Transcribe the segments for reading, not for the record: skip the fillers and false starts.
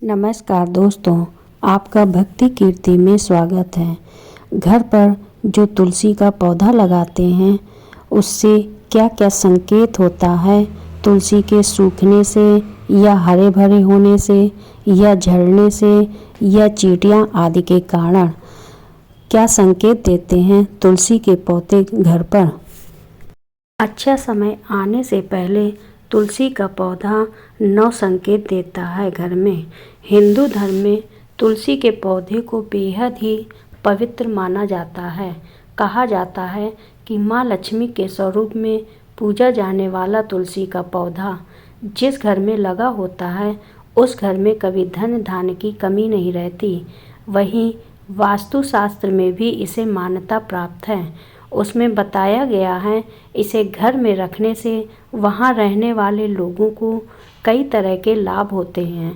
नमस्कार दोस्तों, आपका भक्ति कीर्ति में स्वागत है। घर पर जो तुलसी का पौधा लगाते हैं उससे क्या क्या संकेत होता है, तुलसी के सूखने से या हरे भरे होने से या झड़ने से या चींटियां आदि के कारण क्या संकेत देते हैं तुलसी के पौधे घर पर। अच्छा समय आने से पहले तुलसी का पौधा 9 संकेत देता है घर में। हिंदू धर्म में तुलसी के पौधे को बेहद ही पवित्र माना जाता है। कहा जाता है कि माँ लक्ष्मी के स्वरूप में पूजा जाने वाला तुलसी का पौधा जिस घर में लगा होता है उस घर में कभी धन धान्य की कमी नहीं रहती। वहीं वास्तुशास्त्र में भी इसे मान्यता प्राप्त है। उसमें बताया गया है इसे घर में रखने से वहाँ रहने वाले लोगों को कई तरह के लाभ होते हैं।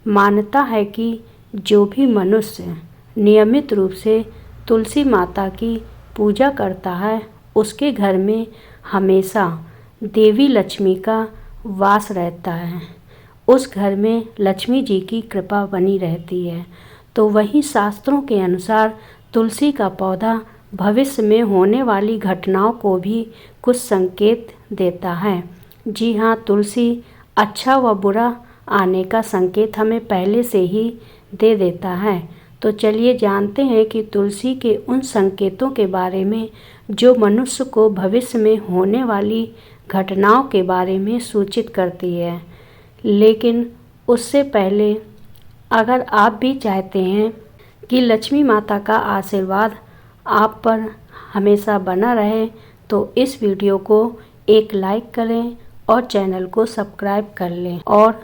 मान्यता है कि जो भी मनुष्य नियमित रूप से तुलसी माता की पूजा करता है उसके घर में हमेशा देवी लक्ष्मी का वास रहता है। उस घर में लक्ष्मी जी की कृपा बनी रहती है। तो वहीं शास्त्रों के अनुसार तुलसी का पौधा भविष्य में होने वाली घटनाओं को भी कुछ संकेत देता है। जी हाँ, तुलसी अच्छा व बुरा आने का संकेत हमें पहले से ही दे देता है। तो चलिए जानते हैं कि तुलसी के उन संकेतों के बारे में जो मनुष्य को भविष्य में होने वाली घटनाओं के बारे में सूचित करती है। लेकिन उससे पहले अगर आप भी चाहते हैं कि लक्ष्मी माता का आशीर्वाद आप पर हमेशा बना रहे तो इस वीडियो को एक लाइक करें और चैनल को सब्सक्राइब कर लें और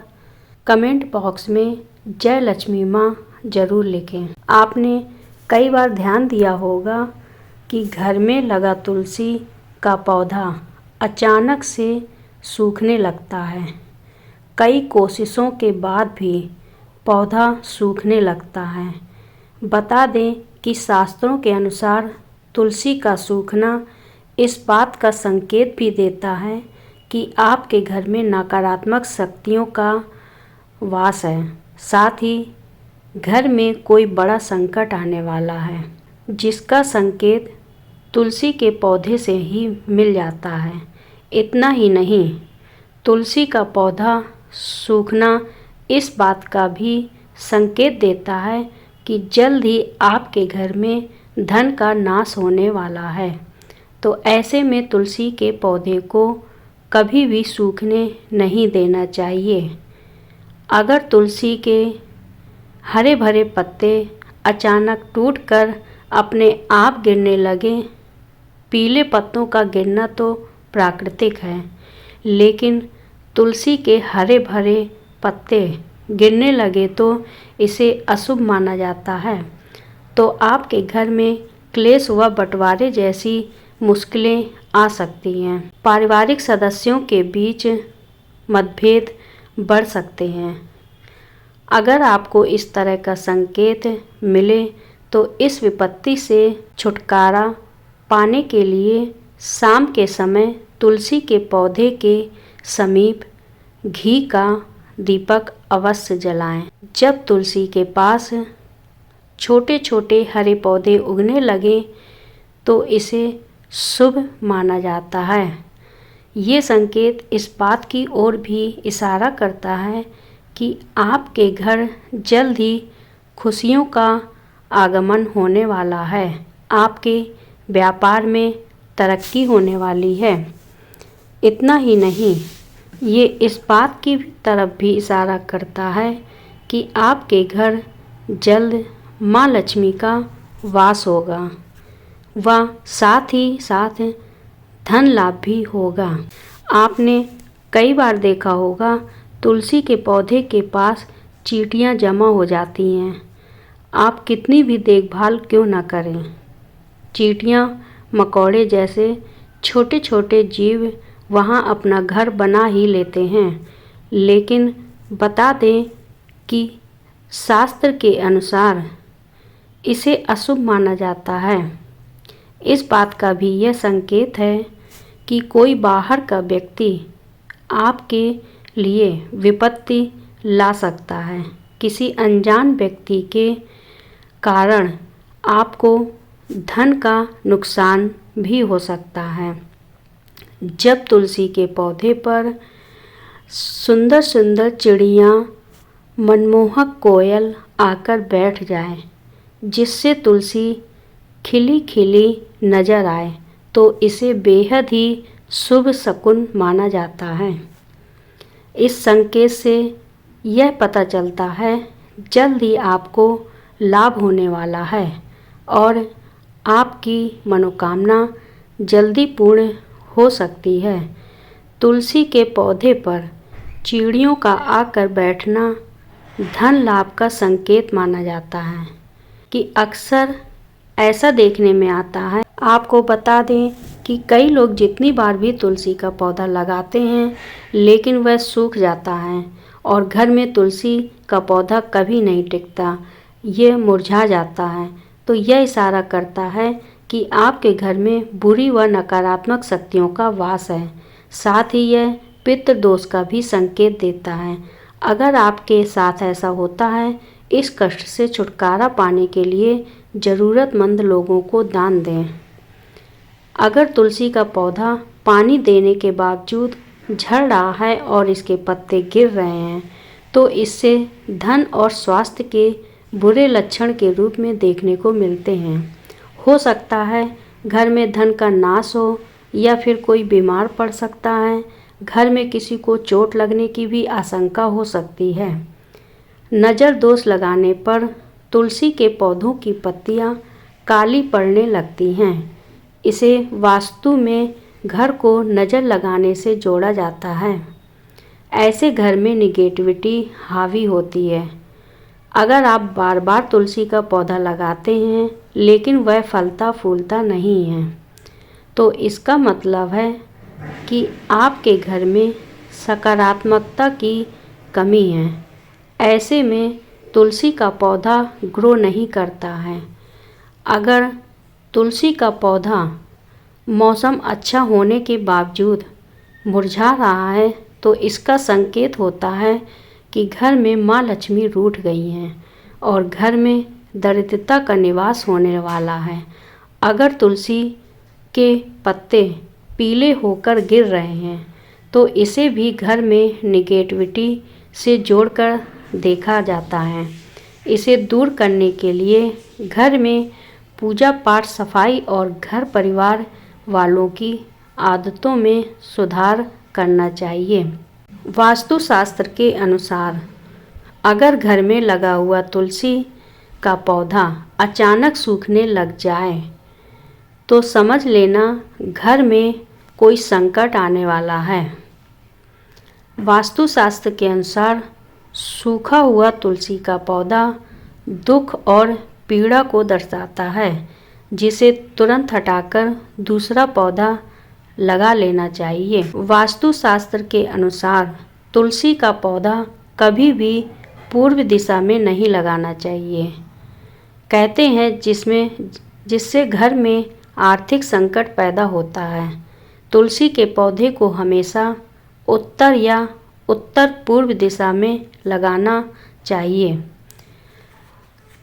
कमेंट बॉक्स में जय लक्ष्मी माँ ज़रूर लिखें। आपने कई बार ध्यान दिया होगा कि घर में लगा तुलसी का पौधा अचानक से सूखने लगता है। कई कोशिशों के बाद भी पौधा सूखने लगता है। बता दें कि शास्त्रों के अनुसार तुलसी का सूखना इस बात का संकेत भी देता है कि आपके घर में नकारात्मक शक्तियों का वास है, साथ ही घर में कोई बड़ा संकट आने वाला है, जिसका संकेत तुलसी के पौधे से ही मिल जाता है। इतना ही नहीं, तुलसी का पौधा सूखना इस बात का भी संकेत देता है कि जल्द ही आपके घर में धन का नाश होने वाला है। तो ऐसे में तुलसी के पौधे को कभी भी सूखने नहीं देना चाहिए। अगर तुलसी के हरे भरे पत्ते अचानक टूटकर अपने आप गिरने लगे, पीले पत्तों का गिरना तो प्राकृतिक है, लेकिन तुलसी के हरे भरे पत्ते गिरने लगे तो इसे अशुभ माना जाता है। तो आपके घर में क्लेश व बंटवारे जैसी मुश्किलें आ सकती हैं। पारिवारिक सदस्यों के बीच मतभेद बढ़ सकते हैं। अगर आपको इस तरह का संकेत मिले तो इस विपत्ति से छुटकारा पाने के लिए शाम के समय तुलसी के पौधे के समीप घी का दीपक अवश्य जलाएं। जब तुलसी के पास छोटे छोटे हरे पौधे उगने लगे तो इसे शुभ माना जाता है। ये संकेत इस बात की ओर भी इशारा करता है कि आपके घर जल्द ही खुशियों का आगमन होने वाला है। आपके व्यापार में तरक्की होने वाली है। इतना ही नहीं, ये इस बात की तरफ भी इशारा करता है कि आपके घर जल्द माँ लक्ष्मी का वास होगा व साथ ही साथ धन लाभ भी होगा। आपने कई बार देखा होगा तुलसी के पौधे के पास चींटियाँ जमा हो जाती हैं। आप कितनी भी देखभाल क्यों न करें, चींटियाँ मकोड़े जैसे छोटे छोटे जीव वहाँ अपना घर बना ही लेते हैं। लेकिन बता दें कि शास्त्र के अनुसार इसे अशुभ माना जाता है। इस बात का भी यह संकेत है कि कोई बाहर का व्यक्ति आपके लिए विपत्ति ला सकता है। किसी अनजान व्यक्ति के कारण आपको धन का नुकसान भी हो सकता है। जब तुलसी के पौधे पर सुंदर सुंदर चिड़ियाँ, मनमोहक कोयल आकर बैठ जाए, जिससे तुलसी खिली खिली नजर आए, तो इसे बेहद ही शुभ शकुन माना जाता है। इस संकेत से यह पता चलता है जल्द ही आपको लाभ होने वाला है और आपकी मनोकामना जल्दी पूर्ण हो सकती है। तुलसी के पौधे पर चिड़ियों का आकर बैठना धन लाभ का संकेत माना जाता है कि अक्सर ऐसा देखने में आता है। आपको बता दें कि कई लोग जितनी बार भी तुलसी का पौधा लगाते हैं, लेकिन वह सूख जाता है और घर में तुलसी का पौधा कभी नहीं टिकता, ये मुरझा जाता है। तो यह इशारा करता है कि आपके घर में बुरी व नकारात्मक शक्तियों का वास है। साथ ही यह पितृ दोष का भी संकेत देता है। अगर आपके साथ ऐसा होता है, इस कष्ट से छुटकारा पाने के लिए ज़रूरतमंद लोगों को दान दें। अगर तुलसी का पौधा पानी देने के बावजूद झड़ रहा है और इसके पत्ते गिर रहे हैं, तो इससे धन और स्वास्थ्य के बुरे लक्षण के रूप में देखने को मिलते हैं। हो सकता है घर में धन का नाश हो या फिर कोई बीमार पड़ सकता है। घर में किसी को चोट लगने की भी आशंका हो सकती है। नज़र दोष लगाने पर तुलसी के पौधों की पत्तियां काली पड़ने लगती हैं। इसे वास्तु में घर को नज़र लगाने से जोड़ा जाता है। ऐसे घर में निगेटिविटी हावी होती है। अगर आप बार बार तुलसी का पौधा लगाते हैं लेकिन वह फलता फूलता नहीं है, तो इसका मतलब है कि आपके घर में सकारात्मकता की कमी है। ऐसे में तुलसी का पौधा ग्रो नहीं करता है। अगर तुलसी का पौधा मौसम अच्छा होने के बावजूद मुरझा रहा है, तो इसका संकेत होता है कि घर में माँ लक्ष्मी रूठ गई हैं और घर में दरिद्रता का निवास होने वाला है। अगर तुलसी के पत्ते पीले होकर गिर रहे हैं, तो इसे भी घर में निगेटिविटी से जोड़कर देखा जाता है। इसे दूर करने के लिए घर में पूजा पाठ, सफाई और घर परिवार वालों की आदतों में सुधार करना चाहिए। वास्तुशास्त्र के अनुसार अगर घर में लगा हुआ तुलसी का पौधा अचानक सूखने लग जाए, तो समझ लेना घर में कोई संकट आने वाला है। वास्तुशास्त्र के अनुसार सूखा हुआ तुलसी का पौधा दुख और पीड़ा को दर्शाता है, जिसे तुरंत हटाकर दूसरा पौधा लगा लेना चाहिए। वास्तुशास्त्र के अनुसार तुलसी का पौधा कभी भी पूर्व दिशा में नहीं लगाना चाहिए। कहते हैं जिससे घर में आर्थिक संकट पैदा होता है। तुलसी के पौधे को हमेशा उत्तर या उत्तर पूर्व दिशा में लगाना चाहिए।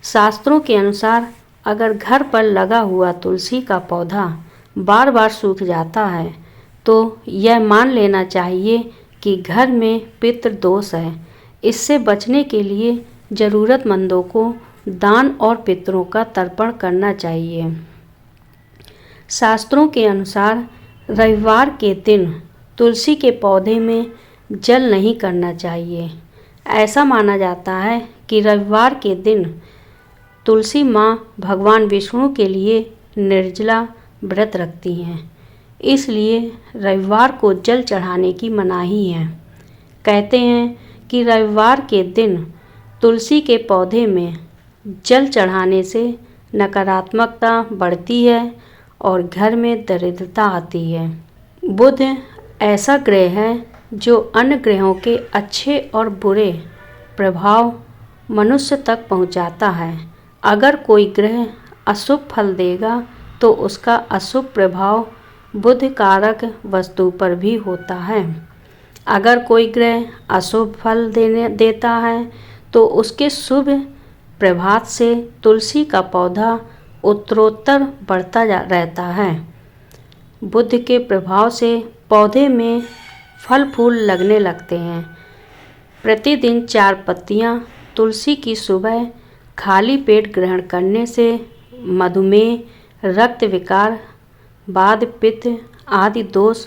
शास्त्रों के अनुसार अगर घर पर लगा हुआ तुलसी का पौधा बार बार सूख जाता है, तो यह मान लेना चाहिए कि घर में पितृ दोष है। इससे बचने के लिए ज़रूरतमंदों को दान और पितरों का तर्पण करना चाहिए। शास्त्रों के अनुसार रविवार के दिन तुलसी के पौधे में जल नहीं करना चाहिए। ऐसा माना जाता है कि रविवार के दिन तुलसी माँ भगवान विष्णु के लिए निर्जला व्रत रखती हैं, इसलिए रविवार को जल चढ़ाने की मनाही है। कहते हैं कि रविवार के दिन तुलसी के पौधे में जल चढ़ाने से नकारात्मकता बढ़ती है और घर में दरिद्रता आती है। बुध ऐसा ग्रह है जो अन्य ग्रहों के अच्छे और बुरे प्रभाव मनुष्य तक पहुंचाता है। अगर कोई ग्रह अशुभ फल देगा, तो उसका अशुभ प्रभाव बुध कारक वस्तु पर भी होता है। अगर कोई ग्रह अशुभ फल देता है, तो उसके शुभ प्रभाव से तुलसी का पौधा उत्तरोत्तर बढ़ता रहता है। बुध के प्रभाव से पौधे में फल फूल लगने लगते हैं। प्रतिदिन 4 पत्तियां तुलसी की सुबह खाली पेट ग्रहण करने से मधुमेह, रक्त विकार, वात पित्त आदि दोष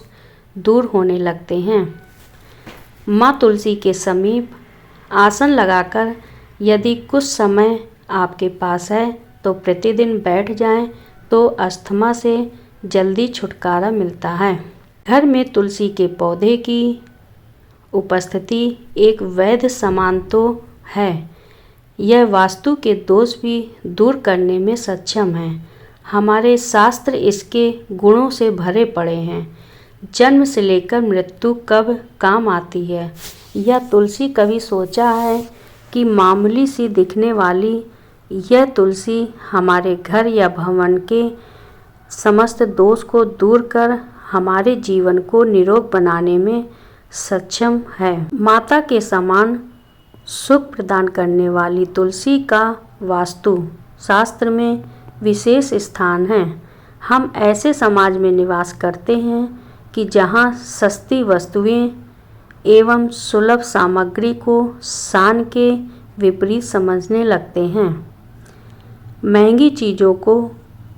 दूर होने लगते हैं। माँ तुलसी के समीप आसन लगाकर यदि कुछ समय आपके पास है तो प्रतिदिन बैठ जाएं तो अस्थमा से जल्दी छुटकारा मिलता है। घर में तुलसी के पौधे की उपस्थिति एक वैध समान तो है। यह वास्तु के दोष भी दूर करने में सक्षम है। हमारे शास्त्र इसके गुणों से भरे पड़े हैं। जन्म से लेकर मृत्यु कब काम आती है, यह तुलसी कभी सोचा है कि मामूली सी दिखने वाली यह तुलसी हमारे घर या भवन के समस्त दोष को दूर कर हमारे जीवन को निरोग बनाने में सक्षम है। माता के समान सुख प्रदान करने वाली तुलसी का वास्तु शास्त्र में विशेष स्थान है। हम ऐसे समाज में निवास करते हैं कि जहाँ सस्ती वस्तुएं एवं सुलभ सामग्री को शान के विपरीत समझने लगते हैं। महंगी चीज़ों को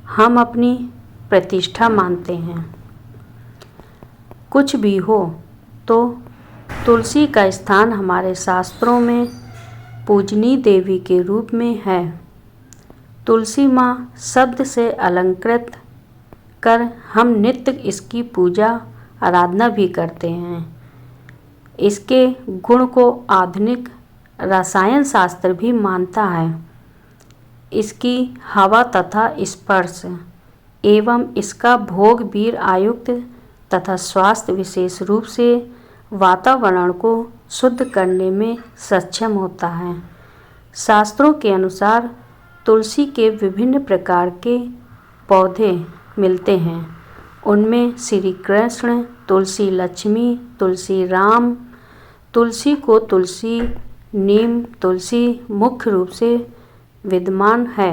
हम अपनी प्रतिष्ठा मानते हैं। कुछ भी हो तो तुलसी का स्थान हमारे शास्त्रों में पूजनीय देवी के रूप में है। तुलसी माँ शब्द से अलंकृत कर हम नित्य इसकी पूजा आराधना भी करते हैं। इसके गुण को आधुनिक रसायन शास्त्र भी मानता है। इसकी हवा तथा स्पर्श एवं इसका भोग वीर आयुक्त तथा स्वास्थ्य विशेष रूप से वातावरण को शुद्ध करने में सक्षम होता है। शास्त्रों के अनुसार तुलसी के विभिन्न प्रकार के पौधे मिलते हैं। उनमें श्री कृष्ण, तुलसी लक्ष्मी, तुलसी राम, तुलसी को तुलसी, नीम तुलसी मुख्य रूप से विद्यमान है।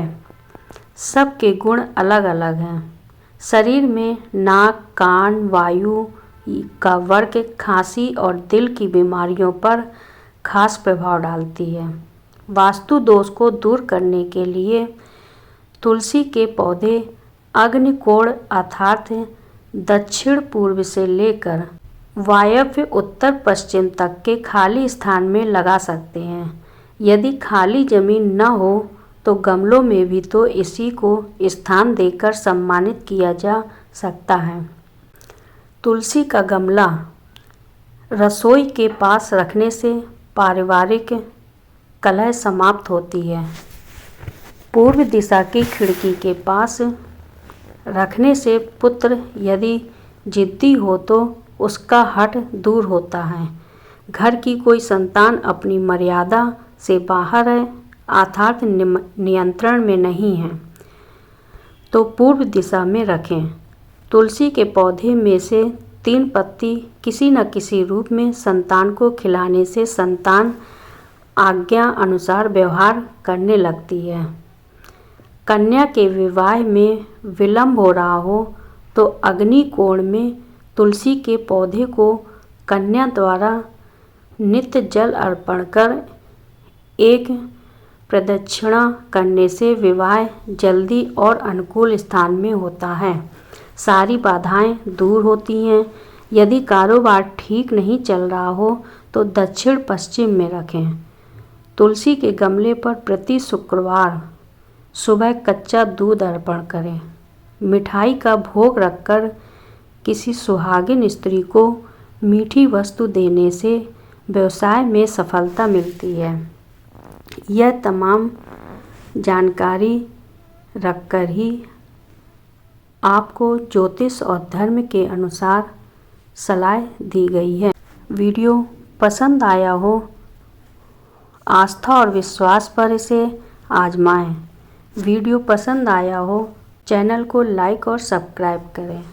सबके गुण अलग अलग हैं। शरीर में नाक, कान, वायु का वर्ग खांसी और दिल की बीमारियों पर खास प्रभाव डालती है। वास्तु दोष को दूर करने के लिए तुलसी के पौधे अग्निकोण अर्थात दक्षिण पूर्व से लेकर वायव्य उत्तर पश्चिम तक के खाली स्थान में लगा सकते हैं। यदि खाली जमीन न हो तो गमलों में भी तो इसी को स्थान देकर सम्मानित किया जा सकता है। तुलसी का गमला रसोई के पास रखने से पारिवारिक कलह समाप्त होती है। पूर्व दिशा की खिड़की के पास रखने से पुत्र यदि जिद्दी हो तो उसका हठ दूर होता है। घर की कोई संतान अपनी मर्यादा से बाहर है अर्थात नियंत्रण में नहीं है तो पूर्व दिशा में रखें। तुलसी के पौधे में से 3 पत्ती किसी न किसी रूप में संतान को खिलाने से संतान आज्ञा अनुसार व्यवहार करने लगती है। कन्या के विवाह में विलंब हो रहा हो तो अग्निकोण में तुलसी के पौधे को कन्या द्वारा नित्य जल अर्पण कर एक प्रदक्षिणा करने से विवाह जल्दी और अनुकूल स्थान में होता है। सारी बाधाएं दूर होती हैं। यदि कारोबार ठीक नहीं चल रहा हो तो दक्षिण पश्चिम में रखें। तुलसी के गमले पर प्रति शुक्रवार सुबह कच्चा दूध अर्पण करें। मिठाई का भोग रखकर किसी सुहागिन स्त्री को मीठी वस्तु देने से व्यवसाय में सफलता मिलती है। यह तमाम जानकारी रखकर ही आपको ज्योतिष और धर्म के अनुसार सलाह दी गई है। वीडियो पसंद आया हो, आस्था और विश्वास पर इसे आजमाएं। वीडियो पसंद आया हो, चैनल को लाइक और सब्सक्राइब करें।